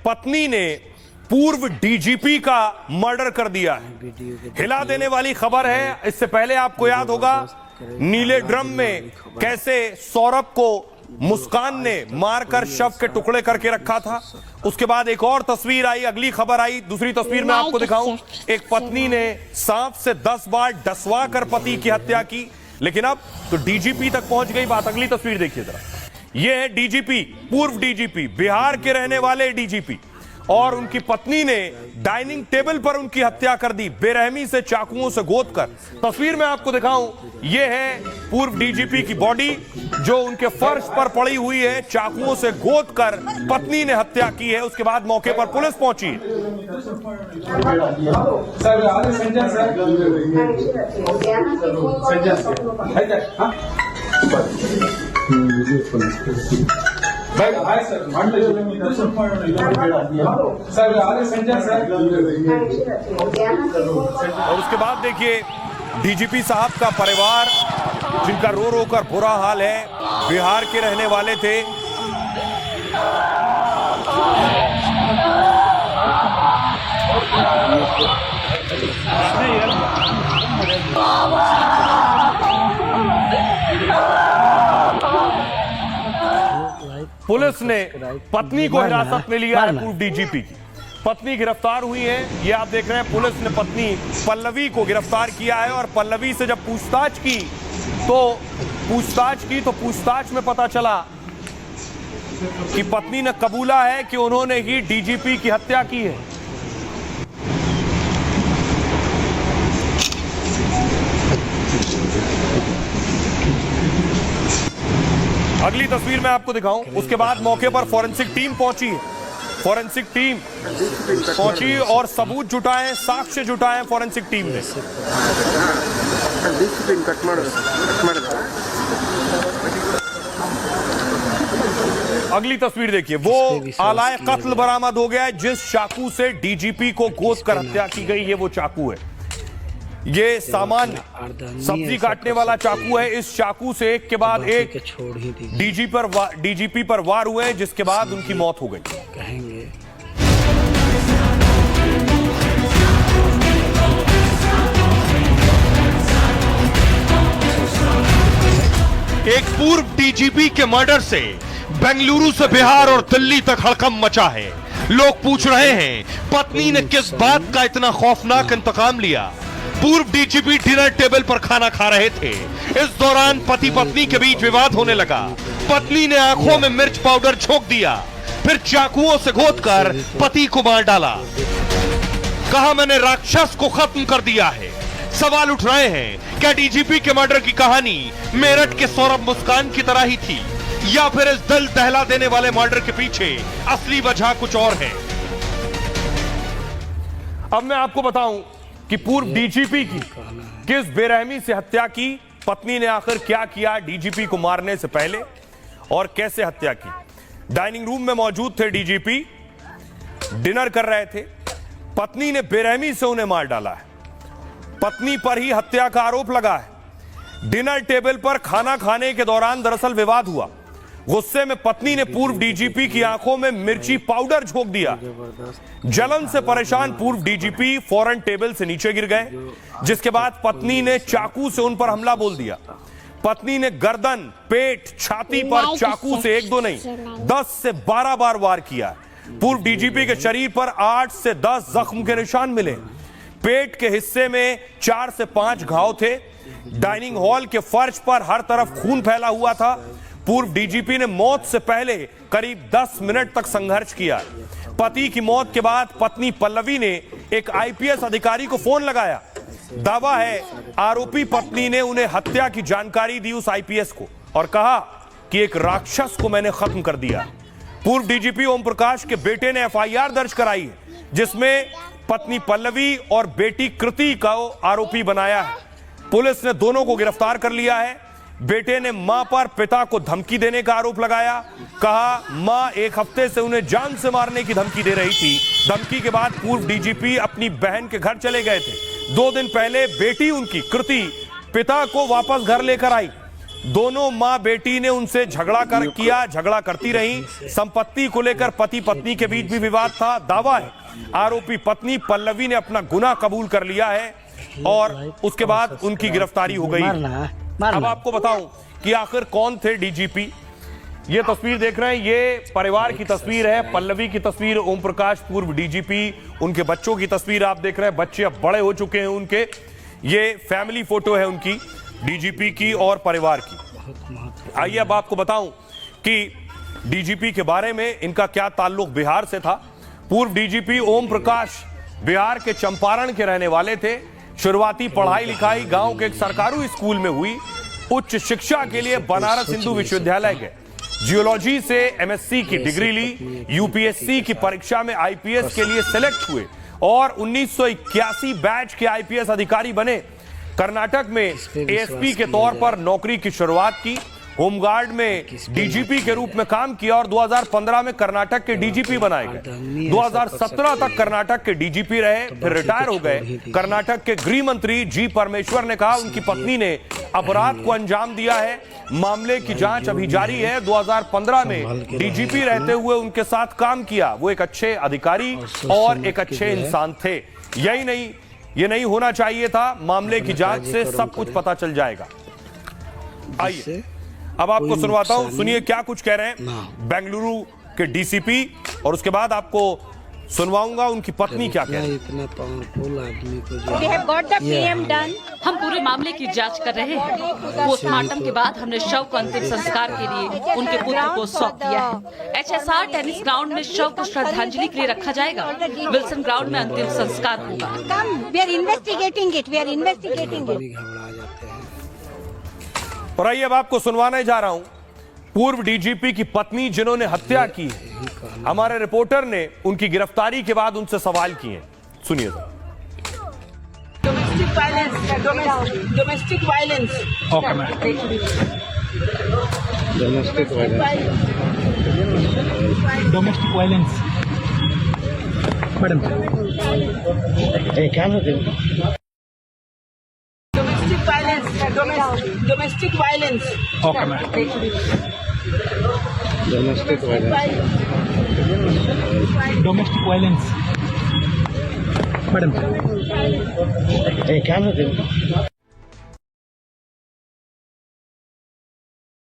पत्नी ने पूर्व डीजीपी का मर्डर कर दिया है। हिला देने वाली खबर है। इससे पहले आपको याद होगा नीले ड्रम में कैसे सौरभ को मुस्कान ने मारकर शव के टुकड़े करके रखा था। उसके बाद एक और तस्वीर आई, अगली खबर आई। दूसरी तस्वीर में आपको दिखाऊं, एक पत्नी ने सांप से 10 बार डसवा कर पति की हत्या की, लेकिन अब तो डीजीपी तक पहुंच गई बात। अगली तस्वीर देखिए जरा, यह है डीजीपी, पूर्व डीजीपी, बिहार के रहने वाले डीजीपी, और उनकी पत्नी ने डाइनिंग टेबल पर उनकी हत्या कर दी, बेरहमी से चाकुओं से गोदकर। तस्वीर में आपको दिखाऊं, यह है पूर्व डीजीपी की बॉडी जो उनके फर्श पर पड़ी हुई है, चाकुओं से गोदकर पत्नी ने हत्या की है। उसके बाद मौके पर पुलिस पहुंची है। और उसके बाद देखिए डीजीपी साहब का परिवार, जिनका रो रो कर बुरा हाल है, बिहार के रहने वाले थे। पुलिस ने पत्नी को हिरासत में लिया है। पूर्व डीजीपी की पत्नी गिरफ्तार हुई है। ये आप देख रहे हैं, पुलिस ने पत्नी पल्लवी को गिरफ्तार किया है। और पल्लवी से जब पूछताछ की तो पूछताछ में पता चला कि पत्नी ने कबूला है कि उन्होंने ही डीजीपी की हत्या की है। अगली तस्वीर में आपको दिखाऊं, उसके बाद मौके पर फॉरेंसिक टीम पहुंची है। फॉरेंसिक टीम पहुंची और सबूत जुटाए, साक्ष्य जुटाए फॉरेंसिक टीम ने। अगली तस्वीर देखिए, वो आलाए कत्ल बरामद हो गया है। जिस चाकू से डीजीपी को गोद कर हत्या की गई, ये वो चाकू है। ये सामान्य सब्जी काटने वाला चाकू है। इस चाकू से एक के बाद एक डीजीपी पर वार हुए, जिसके बाद उनकी मौत हो गई। एक पूर्व डीजीपी के मर्डर से बेंगलुरु से बिहार और दिल्ली तक हड़कंप मचा है। लोग पूछ रहे हैं, पत्नी ने किस बात का इतना खौफनाक इंतकाम लिया। पूर्व डीजीपी डिनर टेबल पर खाना खा रहे थे। इस दौरान पति पत्नी के बीच विवाद होने लगा। पत्नी ने आंखों में मिर्च पाउडर झोंक दिया, फिर चाकुओं से गोदकर पति को मार डाला। कहा, मैंने राक्षस को खत्म कर दिया है। सवाल उठ रहे हैं, क्या डीजीपी के मर्डर की कहानी मेरठ के सौरभ मुस्कान की तरह ही थी, या फिर इस दिल दहला देने वाले मर्डर के पीछे असली वजह कुछ और है। अब मैं आपको बताऊं कि पूर्व डीजीपी की किस बेरहमी से हत्या की, पत्नी ने आखिर क्या किया डीजीपी को मारने से पहले, और कैसे हत्या की। डाइनिंग रूम में मौजूद थे डीजीपी, डिनर कर रहे थे। पत्नी ने बेरहमी से उन्हें मार डाला है। पत्नी पर ही हत्या का आरोप लगा है। डिनर टेबल पर खाना खाने के दौरान दरअसल विवाद हुआ। गुस्से में पत्नी ने पूर्व डीजीपी की आंखों में मिर्ची पाउडर झोंक दिया। जलन से परेशान पूर्व डीजीपी फौरन टेबल से नीचे गिर गए, जिसके बाद पत्नी ने चाकू से उन पर हमला बोल दिया। पत्नी ने गर्दन, पेट, छाती पर चाकू से 1-2 नहीं 10 से 12 बार वार किया। पूर्व डीजीपी के शरीर पर 8 से 10 जख्म के निशान मिले। पेट के हिस्से में 4 से 5 घाव थे। डाइनिंग हॉल के फर्श पर हर तरफ खून फैला हुआ था। पूर्व डीजीपी ने मौत से पहले करीब 10 मिनट तक संघर्ष किया। पति की मौत के बाद पत्नी पल्लवी ने एक आईपीएस अधिकारी को फोन लगाया। दावा है आरोपी पत्नी ने उन्हें हत्या की जानकारी दी उस आईपीएस को, और कहा कि एक राक्षस को मैंने खत्म कर दिया। पूर्व डीजीपी ओम प्रकाश के बेटे ने एफआईआर दर्ज कराई है, जिसमें पत्नी पल्लवी और बेटी कृति को आरोपी बनाया है। पुलिस ने दोनों को गिरफ्तार कर लिया है। बेटे ने मां पर पिता को धमकी देने का आरोप लगाया। कहा, मां 1 हफ्ते से उन्हें जान से मारने की धमकी दे रही थी। धमकी के बाद पूर्व डीजीपी अपनी बहन के घर चले गए थे। 2 दिन पहले बेटी उनकी कृति पिता को वापस घर लेकर आई। दोनों मां बेटी ने उनसे झगड़ा करती रही। संपत्ति को लेकर पति पत्नी के बीच भी विवाद था। दावा है आरोपी पत्नी पल्लवी ने अपना गुनाह कबूल कर लिया है और उसके बाद उनकी गिरफ्तारी हो गई। अब आपको बताऊं कि आखिर कौन थे डीजीपी। ये तस्वीर देख रहे हैं, ये परिवार की तस्वीर है। पल्लवी की तस्वीर, ओम प्रकाश पूर्व डीजीपी, उनके बच्चों की तस्वीर आप देख रहे हैं। बच्चे अब बड़े हो चुके हैं उनके। ये फैमिली फोटो है उनकी, डीजीपी की और परिवार की। आइए अब आपको बताऊं कि डीजीपी के बारे में इनका क्या ताल्लुक बिहार से था। पूर्व डीजीपी ओम प्रकाश बिहार के चंपारण के रहने वाले थे। शुरुआती पढ़ाई लिखाई गांव के एक सरकारी स्कूल में हुई। उच्च शिक्षा के लिए बनारस हिंदू विश्वविद्यालय गए। जियोलॉजी से एमएससी की डिग्री ली। यूपीएससी की परीक्षा में आईपीएस के लिए सिलेक्ट हुए और 1981 बैच के आईपीएस अधिकारी बने। कर्नाटक में एएसपी के तौर पर नौकरी की शुरुआत की। होमगार्ड में डीजीपी के रूप में काम किया और 2015 में कर्नाटक के डीजीपी बनाए गए। 2017 तक कर्नाटक के डीजीपी रहे, फिर रिटायर हो गए। कर्नाटक के गृह मंत्री जी परमेश्वर ने कहा उनकी पत्नी ने अपराध को अंजाम दिया है। मामले की जांच अभी जारी है। 2015 में डीजीपी रहते हुए उनके साथ काम किया। वो एक अच्छे अधिकारी और एक अच्छे इंसान थे। यही नहीं, ये नहीं होना चाहिए था। मामले की जांच से सब कुछ पता चल जाएगा। आइए अब आपको सुनवाता हूं, सुनिए क्या कुछ कह रहे हैं बेंगलुरु के डीसीपी और उसके बाद आपको सुनवाऊंगा उनकी पत्नी क्या कह रही है। हम पूरे मामले की जांच कर रहे हैं। पोस्टमार्टम के बाद हमने शव को अंतिम संस्कार के लिए उनके पुत्र को सौंप दिया है। एचएसआर टेनिस ग्राउंड में शव को श्रद्धांजलि के लिए रखा जाएगा। विल्सन ग्राउंड में अंतिम संस्कार होगा। और आइए अब आपको सुनवाने जा रहा हूं पूर्व डीजीपी की पत्नी जिन्होंने हत्या की है। हमारे रिपोर्टर ने उनकी गिरफ्तारी के बाद उनसे सवाल किए। सुनिए। Domestic violence, domestic violence. Okay ma'am. Domestic violence madam. क्या domestic violence. Okay ma'am. Domestic violence madam.